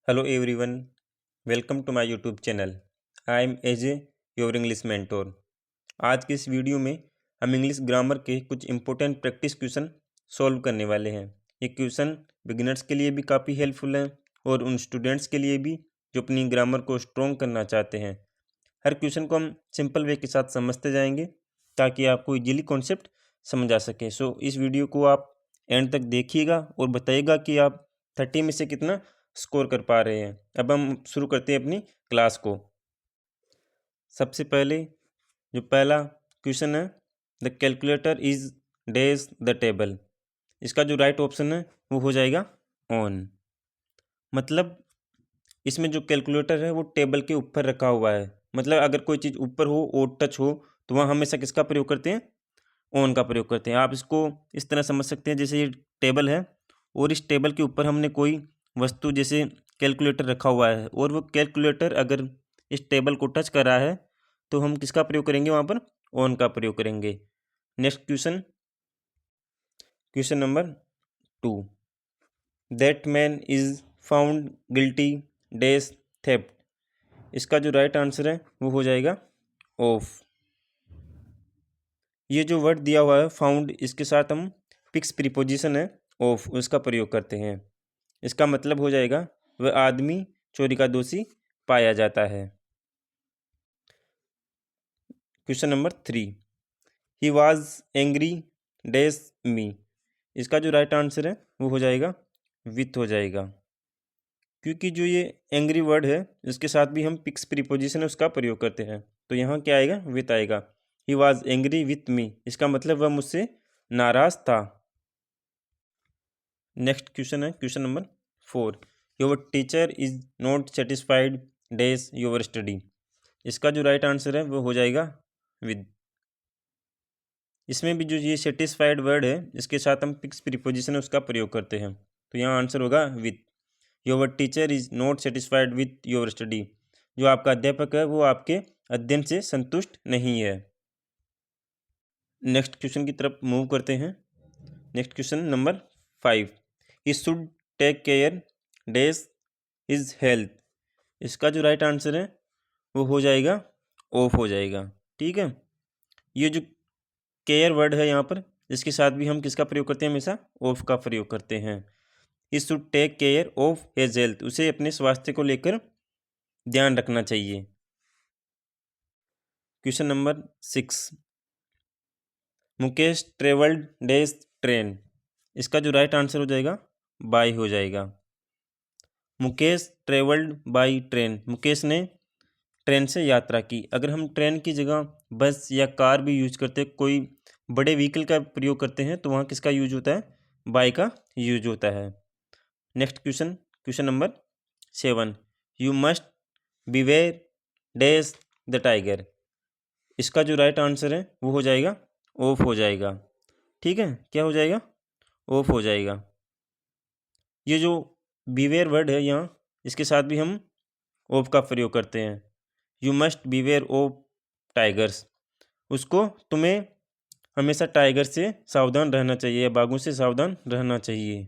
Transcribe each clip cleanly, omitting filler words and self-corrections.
Hello everyone, welcome to my YouTube channel. I am AJ, your English mentor. आज के इस video में हम इंग्लिश ग्रामर के कुछ इंपॉर्टेंट प्रैक्टिस क्वेश्चन सॉल्व करने वाले हैं। ये क्वेश्चन बिगिनर्स के लिए भी काफ़ी हेल्पफुल है और उन स्टूडेंट्स के लिए भी जो अपनी ग्रामर को स्ट्रॉन्ग करना चाहते हैं। हर क्वेश्चन को हम सिंपल वे के साथ समझते जाएंगे ताकि आपको इजीली कॉन्सेप्ट समझ आ सके। सो इस वीडियो को आप एंड तक देखिएगा और बताइएगा कि आप 30 में से कितना स्कोर कर पा रहे हैं। अब हम शुरू करते हैं अपनी क्लास को। सबसे पहले जो पहला क्वेश्चन है, the calculator is days the table. इसका जो राइट ऑप्शन है वो हो जाएगा ऑन। मतलब इसमें जो कैलकुलेटर है वो टेबल के ऊपर रखा हुआ है। मतलब अगर कोई चीज़ ऊपर हो और टच हो तो वहाँ हमेशा किसका प्रयोग करते हैं? ऑन का प्रयोग करते हैं। आप इसको इस तरह समझ सकते हैं, जैसे ये टेबल है और इस टेबल के ऊपर हमने कोई वस्तु जैसे कैलकुलेटर रखा हुआ है और वो कैलकुलेटर अगर इस टेबल को टच कर रहा है तो हम किसका प्रयोग करेंगे? वहाँ पर ऑन का प्रयोग करेंगे। Next question, question number 2, that man is found guilty days theft. इसका जो राइट आंसर है वो हो जाएगा ऑफ। ये जो वर्ड दिया हुआ है फाउंड, इसके साथ हम फिक्स प्रीपोजिशन है ऑफ, उसका प्रयोग करते हैं। इसका मतलब हो जाएगा वह आदमी चोरी का दोषी पाया जाता है। Question number 3, he was angry dash मी। इसका जो राइट आंसर है वो हो जाएगा विथ हो जाएगा, क्योंकि जो ये एंग्री वर्ड है इसके साथ भी हम फिक्स प्रीपोजिशन है उसका प्रयोग करते हैं। तो यहाँ क्या आएगा? विथ आएगा। He was angry with me, इसका मतलब वह मुझसे नाराज था। नेक्स्ट क्वेश्चन है question number 4, your teacher is not satisfied dash your study. इसका जो राइट आंसर है वो हो जाएगा विद। इसमें भी जो ये सेटिस्फाइड वर्ड है इसके साथ हम फिक्स प्रीपोजिशन है उसका प्रयोग करते हैं। तो यहाँ आंसर होगा with. Your teacher is not satisfied with your study. जो आपका अध्यापक है वो आपके अध्ययन से संतुष्ट नहीं है। नेक्स्ट क्वेश्चन की तरफ मूव करते हैं। Next question number 5, he should take care dash his health. इसका जो राइट आंसर है वो हो जाएगा ऑफ हो जाएगा। ठीक है, ये जो केयर वर्ड है यहाँ पर इसके साथ भी हम किसका प्रयोग करते हैं? हमेशा ऑफ का प्रयोग करते हैं। He should take care of his health, उसे अपने स्वास्थ्य को लेकर ध्यान रखना चाहिए। Question number 6, Mukesh travelled dash train. इसका जो राइट आंसर हो जाएगा बाय हो जाएगा। Mukesh travelled by train, Mukesh ने ट्रेन से यात्रा की। अगर हम ट्रेन की जगह बस या कार भी यूज करते हैं, कोई बड़े व्हीकल का प्रयोग करते हैं, तो वहाँ किसका यूज होता है? बाय का यूज होता है। Next question, question number 7, you must beware dash the tiger. इसका जो राइट आंसर है वो हो जाएगा ऑफ हो जाएगा। ठीक है, क्या हो जाएगा? ऑफ हो जाएगा। ये जो बीवेयर वर्ड है यहाँ इसके साथ भी हम ऑफ का प्रयोग करते हैं। You must beware of tigers, उसको तुम्हें हमेशा टाइगर से सावधान रहना चाहिए या बाघों से सावधान रहना चाहिए।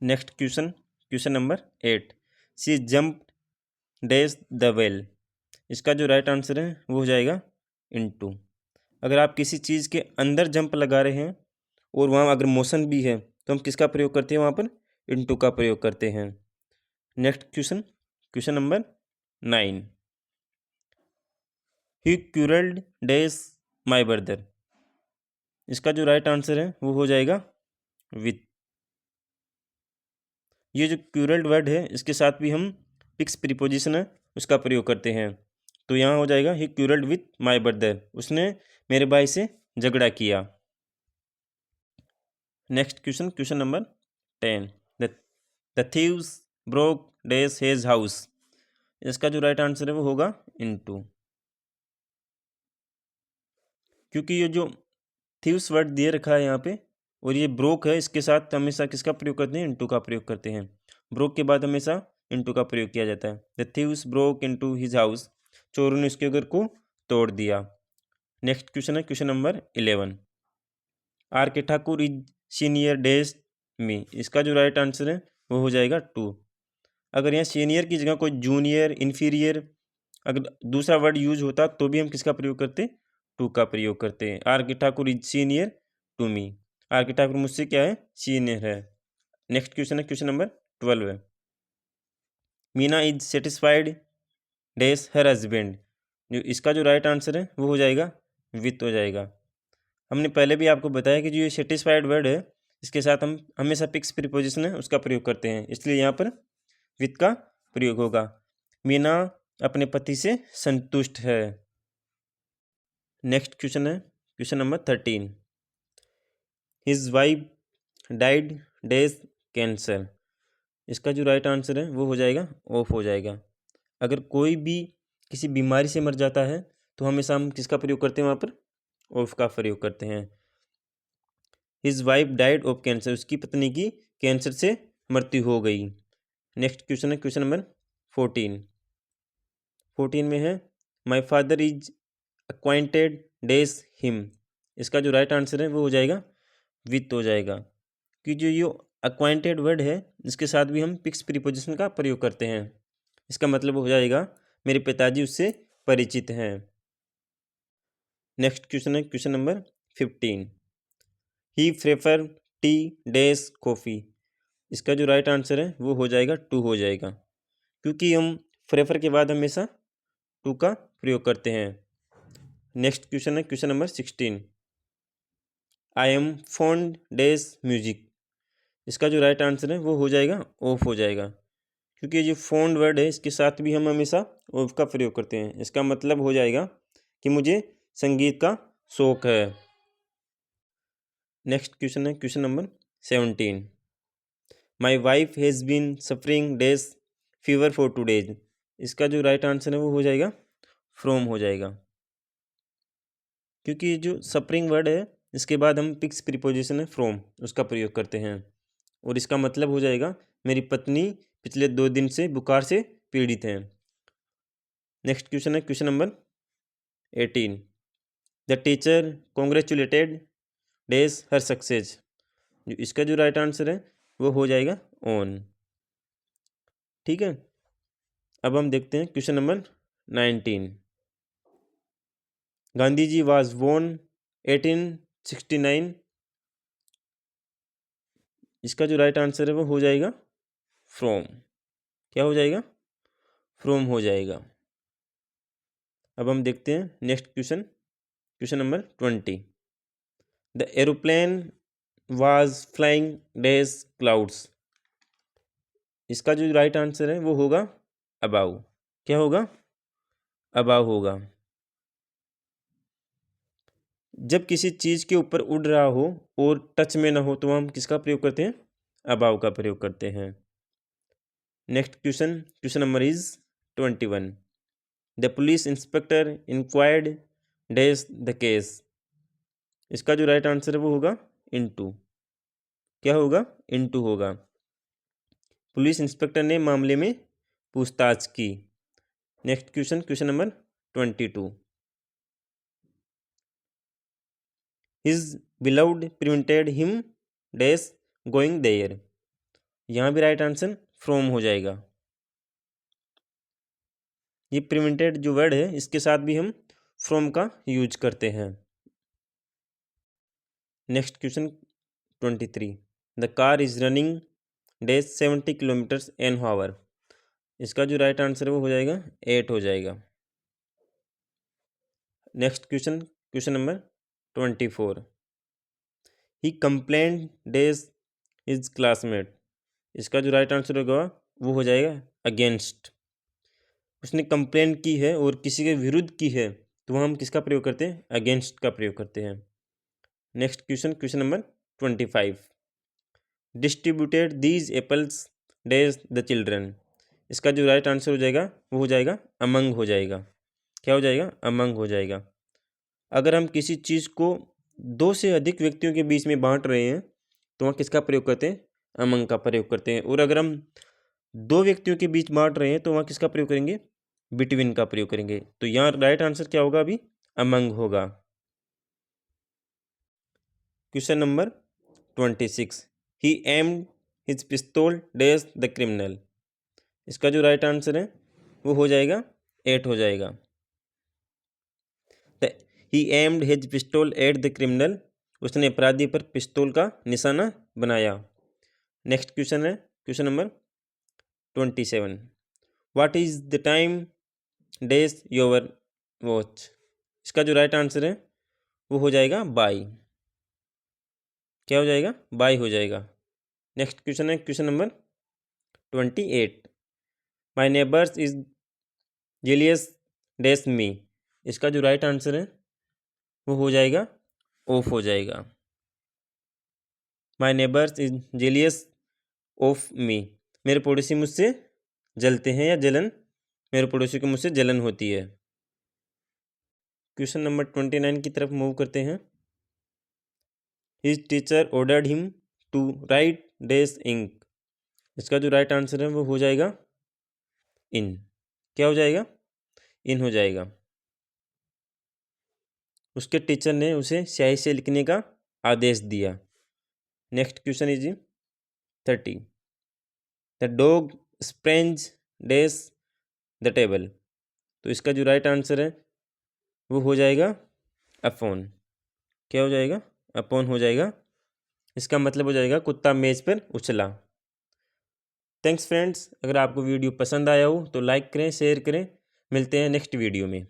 Next question, question number 8, she jump dash the well. इसका जो राइट आंसर है वो हो जाएगा इनटू। अगर आप किसी चीज़ के अंदर जंप लगा रहे हैं और वहाँ अगर मोशन भी है तो हम किसका प्रयोग करते हैं? वहाँ पर इनटू का प्रयोग करते हैं। Next question, question number 9, he quarrelled dash my brother. इसका जो राइट आंसर है वो हो जाएगा विथ। ये जो क्यूरल्ड वर्ड है इसके साथ भी हम फिक्स प्रीपोजिशन है उसका प्रयोग करते हैं। तो यहाँ हो जाएगा ही क्यूरल्ड विथ माई ब्रदर, उसने मेरे भाई से झगड़ा किया। Next question, question number 10, the thieves broke dash his house. इसका जो राइट आंसर है वो होगा इनटू, क्योंकि ये जो थीव्स वर्ड दिए रखा है यहाँ पे और ये ब्रोक है, इसके साथ हमेशा किसका प्रयोग करते हैं? इनटू का प्रयोग करते हैं। ब्रोक के बाद हमेशा इनटू का प्रयोग किया जाता है। The thieves broke into his house, चोरों ने उसके घर को तोड़ दिया। नेक्स्ट क्वेश्चन है question number 11, are K Thakur is senior dash मी। इसका जो राइट आंसर है वो हो जाएगा 2। अगर यहाँ सीनियर की जगह कोई जूनियर, इन्फीरियर अगर दूसरा वर्ड यूज होता तो भी हम किसका प्रयोग करते, टू का प्रयोग करते हैं। R K Thakur is senior to me, R K Thakur मुझसे क्या है, सीनियर है। नेक्स्ट क्वेश्चन है क्वेश्चन नंबर 12 है। Meena is satisfied dash her husband, जो इसका जो राइट आंसर है वो हो जाएगा विथ हो जाएगा। हमने पहले भी आपको बताया कि जो ये सेटिस्फाइड वर्ड है इसके साथ हम हमेशा फिक्स प्रीपोजिशन है उसका प्रयोग करते हैं, इसलिए यहाँ पर विथ का प्रयोग होगा। मीना अपने पति से संतुष्ट है। नेक्स्ट क्वेश्चन है question number 13। His wife died dash cancer, इसका जो राइट आंसर है वो हो जाएगा ऑफ हो जाएगा। अगर कोई भी किसी बीमारी से मर जाता है तो हमेशा हम किसका प्रयोग करते हैं, वहाँ पर ऑफ का प्रयोग करते हैं। His wife died of cancer, उसकी पत्नी की कैंसर से मृत्यु हो गई। नेक्स्ट क्वेश्चन है क्वेश्चन नंबर 14 में है my father is acquainted dash him, इसका जो राइट आंसर है वो हो जाएगा विथ हो जाएगा, कि जो ये अक्वाइंटेड वर्ड है इसके साथ भी हम फिक्स प्रीपोजिशन का प्रयोग करते हैं। इसका मतलब हो जाएगा मेरे पिताजी उससे परिचित हैं। नेक्स्ट क्वेश्चन है क्वेश्चन नंबर 15। ही प्रेफर टी डैश कॉफ़ी, इसका जो राइट आंसर है वो हो जाएगा टू हो जाएगा, क्योंकि हम प्रेफर के बाद हमेशा टू का प्रयोग करते हैं। नेक्स्ट क्वेश्चन है question number 16। I am fond dash music, इसका जो राइट आंसर है वो हो जाएगा ऑफ हो जाएगा, क्योंकि ये जो फॉन्ड वर्ड है इसके साथ भी हम हमेशा ऑफ का प्रयोग करते हैं। इसका मतलब हो जाएगा कि मुझे संगीत का शौक है। नेक्स्ट क्वेश्चन है question number 17। My wife has been suffering dash fever for 2 days, इसका जो राइट आंसर है वो हो जाएगा फ्रॉम हो जाएगा, क्योंकि जो सफरिंग वर्ड है इसके बाद हम फिक्स प्रीपोजिशन है फ्रॉम उसका प्रयोग करते हैं, और इसका मतलब हो जाएगा मेरी पत्नी पिछले 2 दिन से बुखार से पीड़ित हैं। नेक्स्ट क्वेश्चन है question number 18। The teacher congratulated dash her success, इसका जो राइट आंसर है वो हो जाएगा ऑन। ठीक है, अब हम देखते हैं question number 19। Gandhi ji was born 1869, इसका जो राइट आंसर है वो हो जाएगा फ्रॉम, क्या हो जाएगा, फ्रॉम हो जाएगा। अब हम देखते हैं next question question number 20। The aeroplane was flying dash clouds, इसका जो राइट आंसर है वो होगा अबाउ, क्या होगा, अबाउ होगा। जब किसी चीज़ के ऊपर उड़ रहा हो और टच में ना हो तो हम किसका प्रयोग करते हैं, अबाउ का प्रयोग करते हैं। Next question question number is 21। The police inspector inquired dash the case, इसका जो राइट आंसर है वो होगा इनटू, क्या होगा, इनटू होगा। पुलिस इंस्पेक्टर ने मामले में पूछताछ की। Next question question number 22। His beloved prevented him dash going there, यहाँ भी राइट आंसर फ्रॉम हो जाएगा। ये प्रिवेंटेड जो वर्ड है इसके साथ भी हम फ्रॉम का यूज करते हैं। Next question 23। The car is running dash 70 kilometres an hour, इसका जो राइट आंसर है वो हो जाएगा 8 हो जाएगा। Next question question number 24। ही कंप्लेंट डैश हिज क्लासमेट, इसका जो राइट आंसर होगा वो हो जाएगा अगेंस्ट, उसने कंप्लेंट की है और किसी के विरुद्ध की है तो हम किसका प्रयोग करते हैं, अगेंस्ट का प्रयोग करते हैं। Next question question number 25। Distributed these apples dash the children, इसका जो राइट आंसर हो जाएगा वो हो जाएगा अमंग हो जाएगा, क्या हो जाएगा, अमंग हो जाएगा। अगर हम किसी चीज़ को 2 से अधिक व्यक्तियों के बीच में बांट रहे हैं तो वहाँ किसका प्रयोग करते हैं, अमंग का प्रयोग करते हैं। और अगर हम 2 व्यक्तियों के बीच बांट रहे हैं तो वहाँ किसका प्रयोग करेंगे, बिटवीन का प्रयोग करेंगे। तो यहाँ राइट आंसर क्या होगा, अभी अमंग होगा। Question number 26। ही एम्ड हिज पिस्तौल डैश द क्रिमिनल, इसका जो राइट आंसर है वो हो जाएगा 8 हो जाएगा। He aimed his pistol at the criminal, उसने अपराधी पर पिस्तौल का निशाना बनाया। नेक्स्ट क्वेश्चन है question number 27। What is the time dash your watch, इसका जो राइट आंसर है वो हो जाएगा बाई। क्या हो जाएगा? बाई हो जाएगा। नेक्स्ट क्वेश्चन है question number 28। My neighbours is jealous dash me, इसका जो राइट आंसर है वो हो जाएगा ऑफ हो जाएगा। माई neighbours is jealous of me, मेरे पड़ोसी मुझसे जलते हैं या जलन, मेरे पड़ोसी को मुझसे जलन होती है। क्वेश्चन नंबर 29 की तरफ मूव करते हैं। His teacher ordered him to write dash ink, इसका जो राइट आंसर है वो हो जाएगा इन। क्या हो जाएगा? इन हो जाएगा। उसके टीचर ने उसे स्याही से लिखने का आदेश दिया। Next question is 30। The dog sprang dash the table, तो इसका जो राइट आंसर है वो हो जाएगा अपॉन। क्या हो जाएगा? अपॉन हो जाएगा। इसका मतलब हो जाएगा कुत्ता मेज पर उछला। थैंक्स फ्रेंड्स, अगर आपको वीडियो पसंद आया हो तो लाइक करें, शेयर करें। मिलते हैं नेक्स्ट वीडियो में।